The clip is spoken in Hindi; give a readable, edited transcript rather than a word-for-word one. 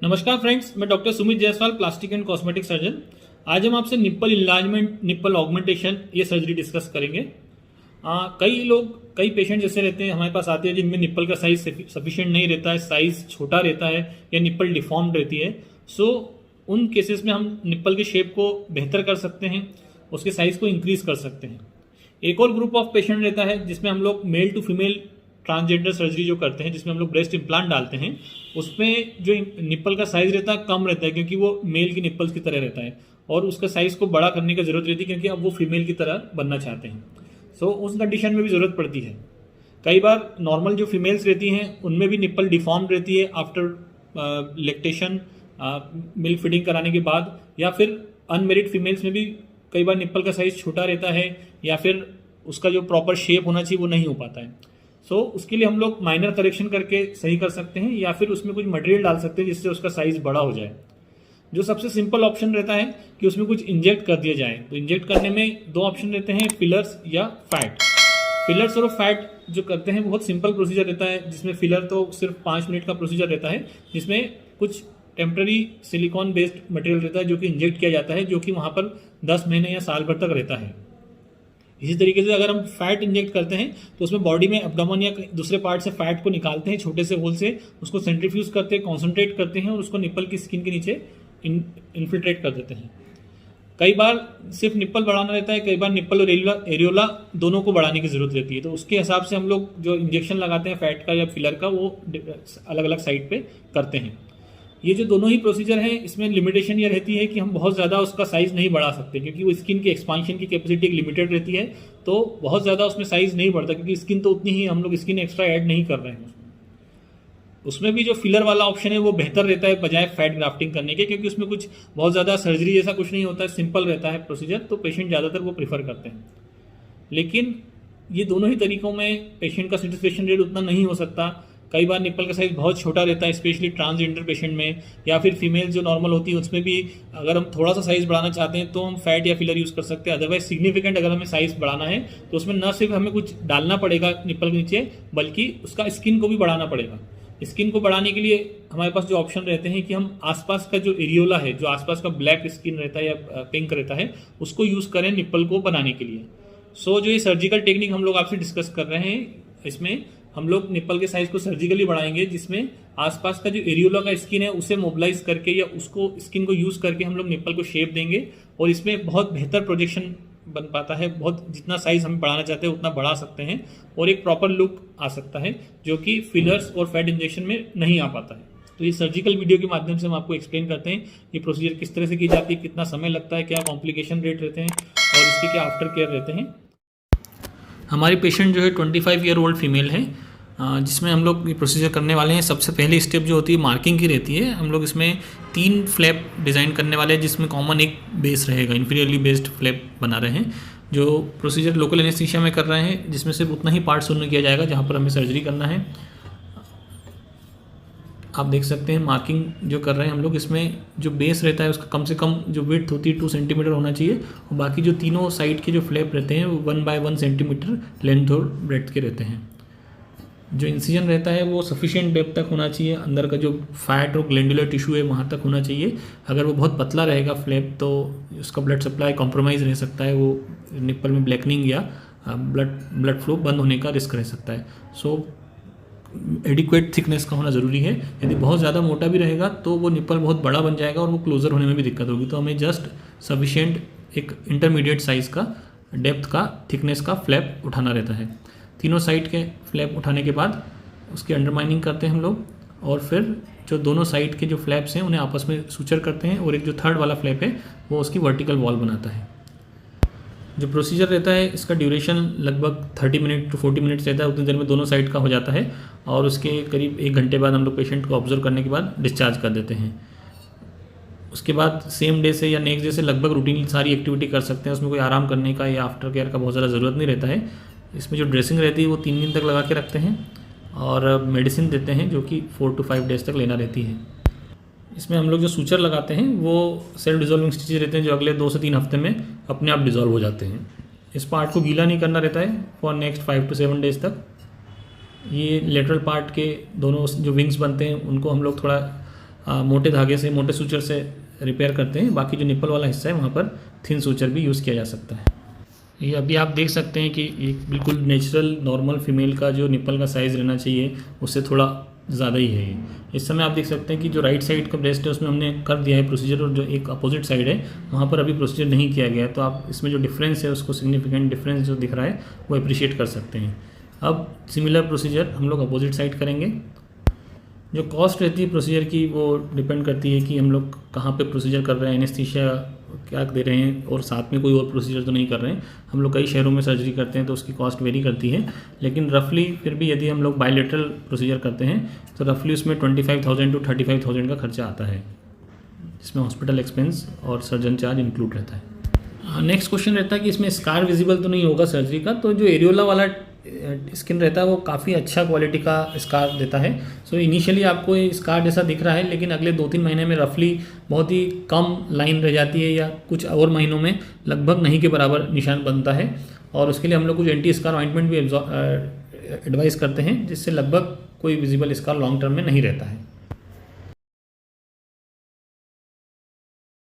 नमस्कार फ्रेंड्स, मैं doctor Sumit Jaiswal, plastic and cosmetic surgeon. आज हम आपसे निप्पल इन्लार्जमेंट, निप्पल ऑगमेंटेशन ये सर्जरी डिस्कस करेंगे। कई पेशेंट जैसे रहते हैं हमारे पास आते हैं जिनमें निप्पल का साइज सफिशिएंट नहीं रहता है, साइज छोटा रहता है या निप्पल डिफॉर्म रहती है। उन केसेस में हम निप्पल के शेप को बेहतर कर सकते हैं, उसके साइज को इंक्रीज कर सकते हैं। एक और ग्रुप ऑफ पेशेंट रहता है जिसमें हम लोग male to female transgender surgery जो करते हैं, जिसमें हम लोग ब्रेस्ट इम्प्लांट डालते हैं। उसमें जो निप्पल का साइज रहता है कम रहता है, क्योंकि वो मेल की निप्पल्स की तरह रहता है और उसका साइज को बड़ा करने की जरूरत रहती है, क्योंकि अब वो फीमेल की तरह बनना चाहते हैं। उस कंडीशन में भी जरूरत पड़ती है। कई बार नॉर्मल जो फीमेल्स रहती हैं उनमें भी निप्पल डिफॉर्म रहती है आफ्टर लेक्टेशन, मिल्क फीडिंग कराने के बाद, या फिर अनमेरिड फीमेल्स में भी कई बार निप्पल का साइज छोटा रहता है या फिर उसका जो प्रॉपर शेप होना चाहिए वो नहीं हो पाता है। उसके लिए हम लोग माइनर करेक्शन करके सही कर सकते हैं, या फिर उसमें कुछ मटेरियल डाल सकते हैं जिससे उसका साइज बड़ा हो जाए। जो सबसे सिंपल ऑप्शन रहता है कि उसमें कुछ इंजेक्ट कर दिया जाए। तो इंजेक्ट करने में दो ऑप्शन रहते हैं, फिलर्स या फैट। फिलर्स और फैट जो करते हैं बहुत सिंपल प्रोसीजर रहता है, जिसमें फिलर तो सिर्फ 5 मिनट का प्रोसीजर रहता है, जिसमें कुछ टेम्प्रेरी सिलिकॉन बेस्ड मटेरियल रहता है जो कि इंजेक्ट किया जाता है, जो कि वहाँ पर 10 महीने या साल भर तक रहता है। इसी तरीके से अगर हम फैट इंजेक्ट करते हैं तो उसमें बॉडी में एब्डोमेन या दूसरे पार्ट से फैट को निकालते हैं छोटे से होल से, उसको सेंट्रीफ्यूज करते हैं, कॉन्सेंट्रेट करते हैं और उसको निप्पल की स्किन के नीचे इन्फिल्ट्रेट कर देते हैं। कई बार सिर्फ निप्पल बढ़ाना रहता है, कई बार निप्पल और एरियोला दोनों को बढ़ाने की जरूरत रहती है। तो उसके हिसाब से हम लोग जो इंजेक्शन लगाते हैं फैट का या फिलर का, वो अलग अलग साइड पे करते हैं। ये जो दोनों ही प्रोसीजर हैं, इसमें लिमिटेशन ये रहती है कि हम बहुत ज़्यादा उसका साइज़ नहीं बढ़ा सकते, क्योंकि वो स्किन की एक्सपांशन की कैपेसिटी एक लिमिटेड रहती है। तो बहुत ज़्यादा उसमें साइज़ नहीं बढ़ता, क्योंकि स्किन तो उतनी ही, हम लोग स्किन एक्स्ट्रा ऐड नहीं कर रहे हैं उसमें भी जो फिलर वाला ऑप्शन है वो बेहतर रहता है बजाय फैट ग्राफ्टिंग करने के, क्योंकि उसमें कुछ बहुत ज़्यादा सर्जरी जैसा कुछ नहीं होता है, सिंपल रहता है प्रोसीजर। तो पेशेंट ज़्यादातर वो प्रीफर करते हैं। लेकिन ये दोनों ही तरीकों में पेशेंट का सेटिस्फेक्शन रेट उतना नहीं हो सकता। कई बार निप्पल का साइज बहुत छोटा रहता है, स्पेशली ट्रांसजेंडर पेशेंट में, या फिर फीमेल जो नॉर्मल होती है उसमें भी अगर हम थोड़ा सा साइज बढ़ाना चाहते हैं तो हम फैट या फिलर यूज़ कर सकते हैं। अदरवाइज सिग्निफिकेंट अगर हमें साइज बढ़ाना है तो उसमें न सिर्फ हमें कुछ डालना पड़ेगा निप्पल के नीचे, बल्कि उसका स्किन को भी बढ़ाना पड़ेगा। स्किन को बढ़ाने के लिए हमारे पास जो ऑप्शन रहते हैं कि हम आसपास का जो एरियोला है, जो आसपास का ब्लैक स्किन रहता है या पिंक रहता है, उसको यूज़ करें निप्पल को बनाने के लिए। जो ये सर्जिकल टेक्निक हम लोग आपसे डिस्कस कर रहे हैं, इसमें हम लोग निप्पल के साइज को सर्जिकली बढ़ाएंगे, जिसमें आसपास का जो एरियोला का स्किन है उसे मोबिलाइज करके या उसको स्किन को यूज करके हम लोग निप्पल को शेप देंगे और इसमें बहुत बेहतर प्रोजेक्शन बन पाता है। बहुत जितना साइज हम बढ़ाना चाहते हैं उतना बढ़ा सकते हैं और एक प्रॉपर लुक आ सकता है, जो कि फिलर्स और फैट इंजेक्शन में नहीं आ पाता है। तो ये सर्जिकल वीडियो के माध्यम से हम आपको एक्सप्लेन करते हैं ये प्रोसीजर किस तरह से की जाती है, कितना समय लगता है, क्या कॉम्प्लिकेशन रेट रहते हैं और इसके क्या आफ्टर केयर रहते हैं। हमारी पेशेंट जो है 25 ईयर ओल्ड फीमेल है, जिसमें हम लोग ये प्रोसीजर करने वाले हैं। सबसे पहली स्टेप जो होती है मार्किंग की रहती है। हम लोग इसमें 3 फ्लैप डिज़ाइन करने वाले हैं, जिसमें कॉमन एक बेस रहेगा, इंफीरियरली बेस्ड फ्लैप बना रहे हैं। जो प्रोसीजर लोकल एनेस्थीसिया में कर रहे हैं, जिसमें सिर्फ उतना ही पार्ट शून्य किया जाएगा जहाँ पर हमें सर्जरी करना है। आप देख सकते हैं मार्किंग जो कर रहे हैं हम लोग, इसमें जो बेस रहता है उसका कम से कम जो विड्थ होती है 2 सेंटीमीटर होना चाहिए, और बाकी जो तीनों साइड के जो फ्लैप रहते हैं वो 1 बाय 1 सेंटीमीटर लेंथ और ब्रेड्थ के रहते हैं। जो इंसिजन रहता है वो सफिशिएंट डेप्थ तक होना चाहिए, अंदर का जो फैट और ग्लैंडुलर टिश्यू है वहाँ तक होना चाहिए। अगर वो बहुत पतला रहेगा फ्लैप तो उसका ब्लड सप्लाई कॉम्प्रोमाइज़ रह सकता है, वो निप्पल में ब्लैकनिंग या ब्लड फ्लो बंद होने का रिस्क रह सकता है। एडिक्वेट थिकनेस का होना ज़रूरी है। यदि बहुत ज़्यादा मोटा भी रहेगा तो वो निप्पल बहुत बड़ा बन जाएगा और वो क्लोजर होने में भी दिक्कत होगी। तो हमें जस्ट सफिशिएंट एक इंटरमीडिएट साइज़ का, डेप्थ का, थिकनेस का फ्लैप उठाना रहता है। तीनों साइड के फ्लैप उठाने के बाद उसकी अंडरमाइनिंग करते हैं हम लोग, और फिर जो दोनों साइड के जो फ्लैप्स हैं उन्हें आपस में सूचर करते हैं, और एक जो थर्ड वाला फ्लैप है वो उसकी वर्टिकल वॉल बनाता है। जो प्रोसीजर रहता है इसका ड्यूरेशन लगभग 30 मिनट टू 40 मिनट्स रहता है। उतनी देर में दोनों साइड का हो जाता है और उसके करीब 1 घंटे बाद हम लोग पेशेंट को ऑब्जर्व करने के बाद डिस्चार्ज कर देते हैं। उसके बाद सेम डे से या नेक्स्ट डे से लगभग रूटीन सारी एक्टिविटी कर सकते हैं। उसमें कोई आराम करने का या आफ्टर केयर का बहुत ज़्यादा ज़रूरत नहीं रहता है। इसमें जो ड्रेसिंग रहती है वो 3 दिन तक लगा के रखते हैं और मेडिसिन देते हैं जो कि 4 to 5 डेज तक लेना रहती है। इसमें हम लोग जो सूचर लगाते हैं वो सेल्फ डिजोल्विंग स्टिचेज रहते हैं, जो अगले 2 से 3 हफ्ते में अपने आप डिजोल्व हो जाते हैं। इस पार्ट को गीला नहीं करना रहता है फॉर नेक्स्ट 5 to 7 डेज तक। ये लेटरल पार्ट के दोनों जो विंग्स बनते हैं उनको हम लोग थोड़ा मोटे धागे से, मोटे सूचर से रिपेयर करते हैं। बाकी जो निप्पल वाला हिस्सा है वहाँ पर थिन सूचर भी यूज़ किया जा सकता है। ये अभी आप देख सकते हैं कि एक बिल्कुल नेचुरल नॉर्मल फीमेल का जो निप्पल का साइज़ रहना चाहिए उससे थोड़ा ज़्यादा ही है ये। इस समय आप देख सकते हैं कि जो राइट साइड का ब्रेस्ट है उसमें हमने कर दिया है प्रोसीजर, और जो एक अपोजिट साइड है वहाँ पर अभी प्रोसीजर नहीं किया गया है। तो आप इसमें जो डिफरेंस है उसको, सिग्निफिकेंट डिफरेंस जो दिख रहा है वो अप्रिशिएट कर सकते हैं। अब सिमिलर प्रोसीजर हम लोग अपोजिट साइड करेंगे। जो कॉस्ट रहती है प्रोसीजर की वो डिपेंड करती है कि हम लोग कहाँ पे प्रोसीजर कर रहे हैं, एनेस्थीसिया क्या दे रहे हैं, और साथ में कोई और प्रोसीजर तो नहीं कर रहे हैं। हम लोग कई शहरों में सर्जरी करते हैं तो उसकी कॉस्ट वेरी करती है, लेकिन रफली फिर भी यदि हम लोग बायलेटरल प्रोसीजर करते हैं तो रफली उसमें 25,000 to 35,000 का खर्चा आता है, जिसमें हॉस्पिटल एक्सपेंस और सर्जन चार्ज इंक्लूड रहता है। नेक्स्ट क्वेश्चन रहता है कि इसमें स्कार विजिबल तो नहीं होगा सर्जरी का। तो जो एरियोला वाला स्किन रहता है वो काफ़ी अच्छा क्वालिटी का स्कार देता है। सो इनिशियली आपको ये स्कार जैसा दिख रहा है, लेकिन अगले 2-3 महीने में रफली बहुत ही कम लाइन रह जाती है, या कुछ और महीनों में लगभग नहीं के बराबर निशान बनता है। और उसके लिए हम लोग कुछ एंटी स्कार ऑइंटमेंट भी एडवाइस करते हैं, जिससे लगभग कोई विजिबल स्कार लॉन्ग टर्म में नहीं रहता है।